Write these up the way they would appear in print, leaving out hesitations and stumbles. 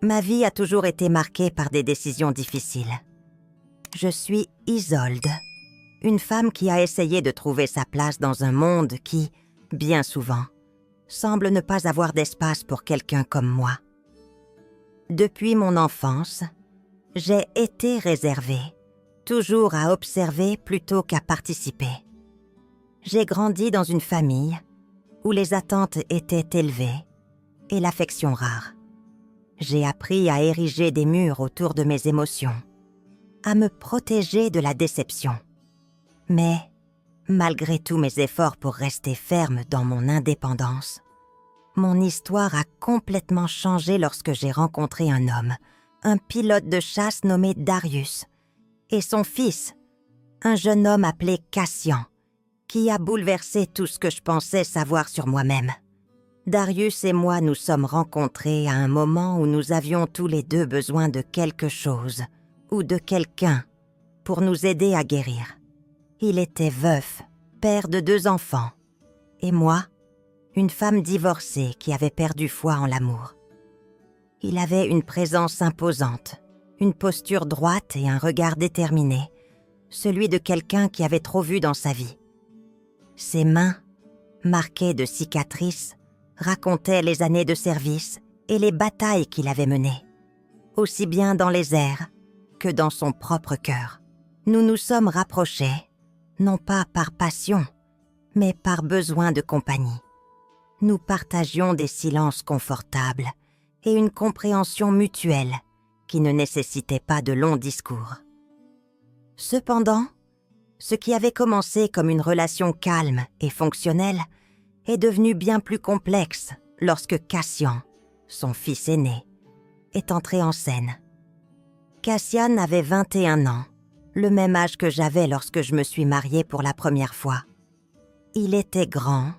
Ma vie a toujours été marquée par des décisions difficiles. Je suis Isolde, une femme qui a essayé de trouver sa place dans un monde qui, bien souvent, semble ne pas avoir d'espace pour quelqu'un comme moi. Depuis mon enfance, j'ai été réservée, toujours à observer plutôt qu'à participer. J'ai grandi dans une famille où les attentes étaient élevées et l'affection rare. J'ai appris à ériger des murs autour de mes émotions, à me protéger de la déception. Mais, malgré tous mes efforts pour rester ferme dans mon indépendance, mon histoire a complètement changé lorsque j'ai rencontré un homme, un pilote de chasse nommé Darius, et son fils, un jeune homme appelé Cassian, qui a bouleversé tout ce que je pensais savoir sur moi-même. Darius et moi nous sommes rencontrés à un moment où nous avions tous les deux besoin de quelque chose ou de quelqu'un pour nous aider à guérir. Il était veuf, père de 2 enfants, et moi, une femme divorcée qui avait perdu foi en l'amour. Il avait une présence imposante, une posture droite et un regard déterminé, celui de quelqu'un qui avait trop vu dans sa vie. Ses mains, marquées de cicatrices, racontaient les années de service et les batailles qu'il avait menées, aussi bien dans les airs que dans son propre cœur. Nous nous sommes rapprochés, non pas par passion, mais par besoin de compagnie. Nous partagions des silences confortables et une compréhension mutuelle qui ne nécessitait pas de longs discours. Cependant, ce qui avait commencé comme une relation calme et fonctionnelle est devenu bien plus complexe lorsque Cassian, son fils aîné, est entré en scène. Cassian avait 21 ans, le même âge que j'avais lorsque je me suis mariée pour la première fois. Il était grand,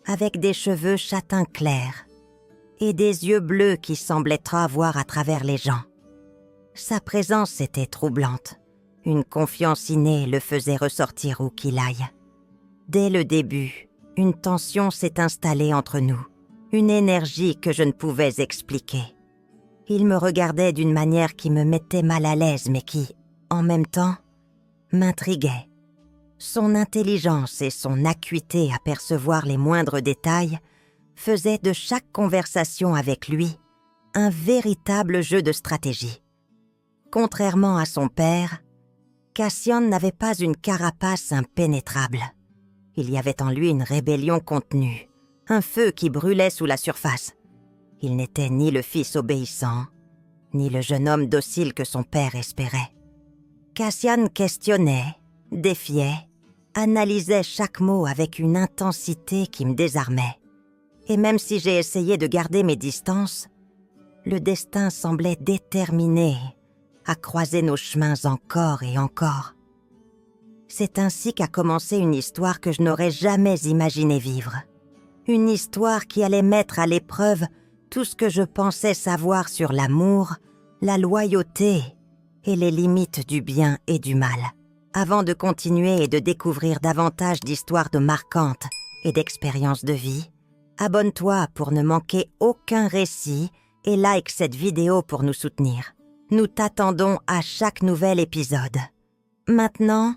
avec des cheveux châtain clair et des yeux bleus qui semblaient voir à travers les gens. Sa présence était troublante. Une confiance innée le faisait ressortir où qu'il aille. Dès le début, une tension s'est installée entre nous, une énergie que je ne pouvais expliquer. Il me regardait d'une manière qui me mettait mal à l'aise, mais qui, en même temps, m'intriguait. Son intelligence et son acuité à percevoir les moindres détails faisaient de chaque conversation avec lui un véritable jeu de stratégie. Contrairement à son père, Cassian n'avait pas une carapace impénétrable. Il y avait en lui une rébellion contenue, un feu qui brûlait sous la surface. Il n'était ni le fils obéissant, ni le jeune homme docile que son père espérait. Cassian questionnait, défiait, analysait chaque mot avec une intensité qui me désarmait. Et même si j'ai essayé de garder mes distances, le destin semblait déterminé à croiser nos chemins encore et encore. C'est ainsi qu'a commencé une histoire que je n'aurais jamais imaginé vivre. Une histoire qui allait mettre à l'épreuve tout ce que je pensais savoir sur l'amour, la loyauté et les limites du bien et du mal. Avant de continuer et de découvrir davantage d'histoires marquantes et d'expériences de vie, abonne-toi pour ne manquer aucun récit et like cette vidéo pour nous soutenir. Nous t'attendons à chaque nouvel épisode. Maintenant,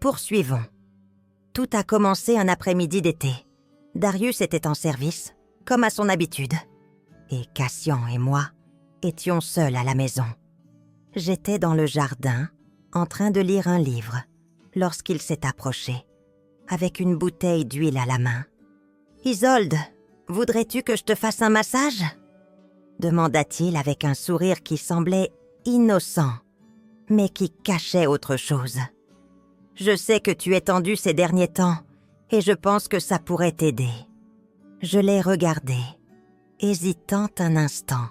poursuivons. Tout a commencé un après-midi d'été. Darius était en service, comme à son habitude. Et Cassian et moi étions seuls à la maison. J'étais dans le jardin, en train de lire un livre, lorsqu'il s'est approché, avec une bouteille d'huile à la main. « Isolde, voudrais-tu que je te fasse un massage ?» demanda-t-il avec un sourire qui semblait innocent, mais qui cachait autre chose. « Je sais que tu es tendue ces derniers temps, et je pense que ça pourrait t'aider. » Je l'ai regardé, hésitant un instant.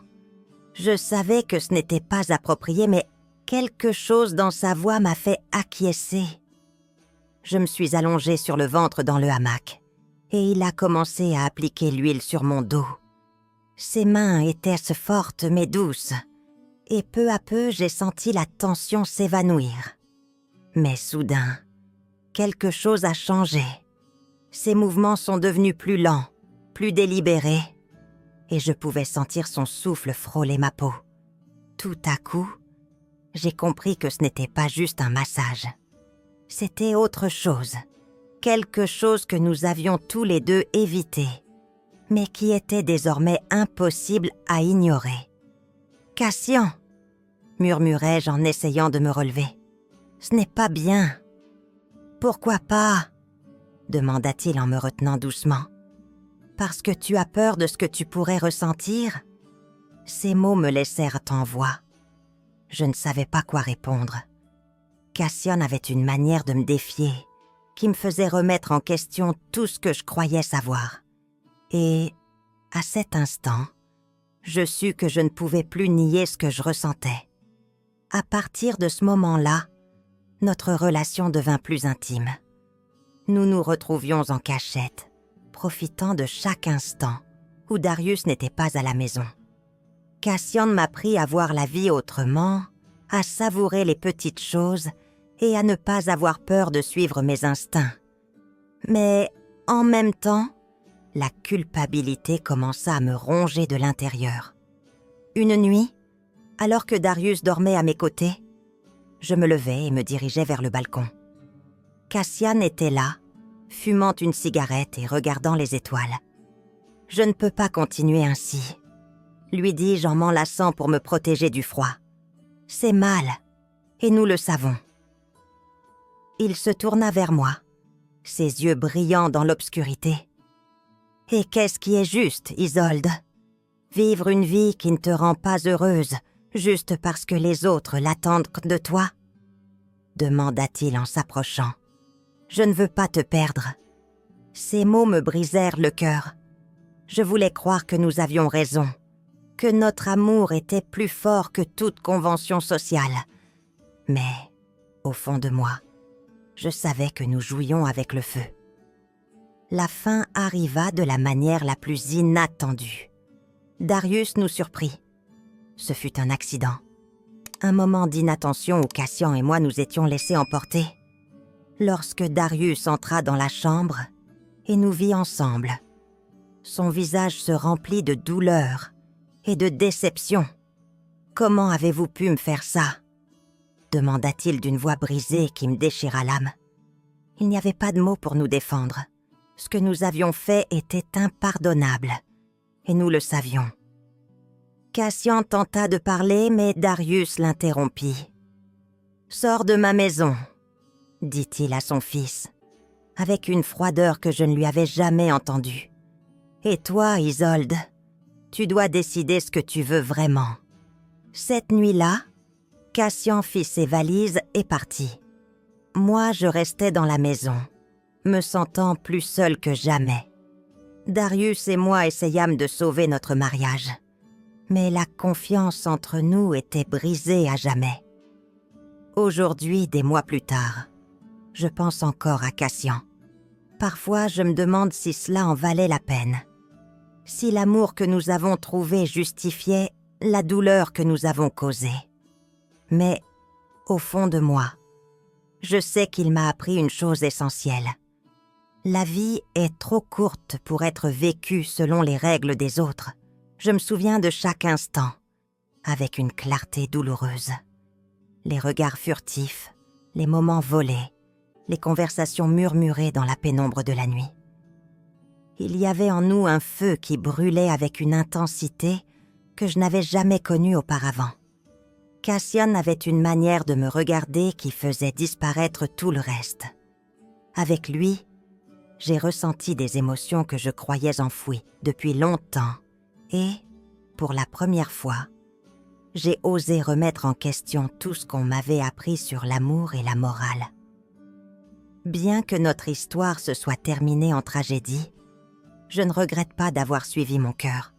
Je savais que ce n'était pas approprié, mais quelque chose dans sa voix m'a fait acquiescer. Je me suis allongée sur le ventre dans le hamac, et il a commencé à appliquer l'huile sur mon dos. Ses mains étaient fortes mais douces, et peu à peu j'ai senti la tension s'évanouir. Mais soudain, quelque chose a changé. Ses mouvements sont devenus plus lents, plus délibérés, et je pouvais sentir son souffle frôler ma peau. Tout à coup, j'ai compris que ce n'était pas juste un massage. C'était autre chose. Quelque chose que nous avions tous les deux évité, mais qui était désormais impossible à ignorer. « Cassian !» murmurai-je en essayant de me relever. « Ce n'est pas bien. »« Pourquoi pas ?» demanda-t-il en me retenant doucement. « Parce que tu as peur de ce que tu pourrais ressentir ?» Ces mots me laissèrent en voix. Je ne savais pas quoi répondre. Cassian avait une manière de me défier qui me faisait remettre en question tout ce que je croyais savoir. Et, à cet instant, je sus que je ne pouvais plus nier ce que je ressentais. À partir de ce moment-là, notre relation devint plus intime. Nous nous retrouvions en cachette, profitant de chaque instant où Darius n'était pas à la maison. Cassian m'apprit à voir la vie autrement, à savourer les petites choses et à ne pas avoir peur de suivre mes instincts. Mais, en même temps, la culpabilité commença à me ronger de l'intérieur. Une nuit, alors que Darius dormait à mes côtés, je me levai et me dirigeai vers le balcon. Cassian était là, fumant une cigarette et regardant les étoiles. « Je ne peux pas continuer ainsi », lui dis-je en m'enlaçant pour me protéger du froid. « C'est mal, et nous le savons. » Il se tourna vers moi, ses yeux brillants dans l'obscurité. « Et qu'est-ce qui est juste, Isolde? Vivre une vie qui ne te rend pas heureuse juste parce que les autres l'attendent de toi ?» demanda-t-il en s'approchant. « Je ne veux pas te perdre. » Ces mots me brisèrent le cœur. Je voulais croire que nous avions raison, que notre amour était plus fort que toute convention sociale. Mais, au fond de moi, je savais que nous jouions avec le feu. La fin arriva de la manière la plus inattendue. Darius nous surprit. Ce fut un accident. Un moment d'inattention où Cassian et moi nous étions laissés emporter. Lorsque Darius entra dans la chambre et nous vit ensemble, son visage se remplit de douleur et de déception. « Comment avez-vous pu me faire ça ?» demanda-t-il d'une voix brisée qui me déchira l'âme. Il n'y avait pas de mots pour nous défendre. Ce que nous avions fait était impardonnable, et nous le savions. Cassian tenta de parler, mais Darius l'interrompit. « Sors de ma maison », dit-il à son fils, avec une froideur que je ne lui avais jamais entendue. « Et toi, Isolde, tu dois décider ce que tu veux vraiment. » Cette nuit-là, Cassian fit ses valises et partit. Moi, je restais dans la maison, me sentant plus seule que jamais. Darius et moi essayâmes de sauver notre mariage, mais la confiance entre nous était brisée à jamais. Aujourd'hui, des mois plus tard, je pense encore à Cassian. Parfois, je me demande si cela en valait la peine. Si l'amour que nous avons trouvé justifiait la douleur que nous avons causée. Mais, au fond de moi, je sais qu'il m'a appris une chose essentielle. La vie est trop courte pour être vécue selon les règles des autres. Je me souviens de chaque instant, avec une clarté douloureuse. Les regards furtifs, les moments volés, les conversations murmurées dans la pénombre de la nuit. Il y avait en nous un feu qui brûlait avec une intensité que je n'avais jamais connue auparavant. Cassian avait une manière de me regarder qui faisait disparaître tout le reste. Avec lui, j'ai ressenti des émotions que je croyais enfouies depuis longtemps et, pour la première fois, j'ai osé remettre en question tout ce qu'on m'avait appris sur l'amour et la morale. Bien que notre histoire se soit terminée en tragédie, je ne regrette pas d'avoir suivi mon cœur.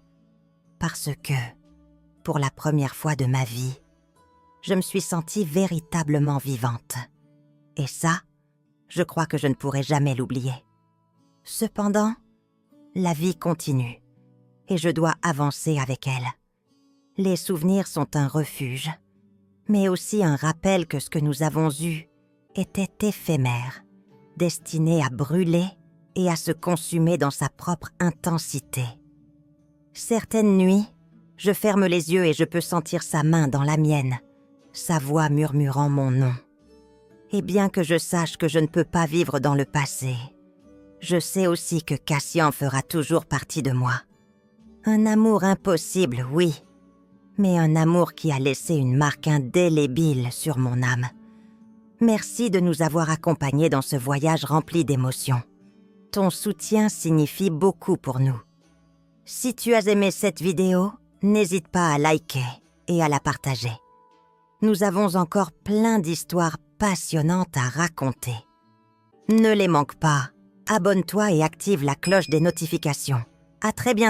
Parce que, pour la première fois de ma vie, je me suis sentie véritablement vivante. Et ça, je crois que je ne pourrai jamais l'oublier. Cependant, la vie continue, et je dois avancer avec elle. Les souvenirs sont un refuge, mais aussi un rappel que ce que nous avons eu était éphémère, destiné à brûler et à se consumer dans sa propre intensité. Certaines nuits, Je ferme les yeux et je peux sentir sa main dans la mienne, sa voix murmurant mon nom. Et bien que je sache que je ne peux pas vivre dans le passé, je sais aussi que Cassian fera toujours partie de moi. Un amour impossible, oui, mais un amour qui a laissé une marque indélébile sur mon âme. Merci de nous avoir accompagnés dans ce voyage rempli d'émotions. Ton soutien signifie beaucoup pour nous. Si tu as aimé cette vidéo, n'hésite pas à liker et à la partager. Nous avons encore plein d'histoires passionnantes à raconter. Ne les manque pas. Abonne-toi et active la cloche des notifications. À très bientôt.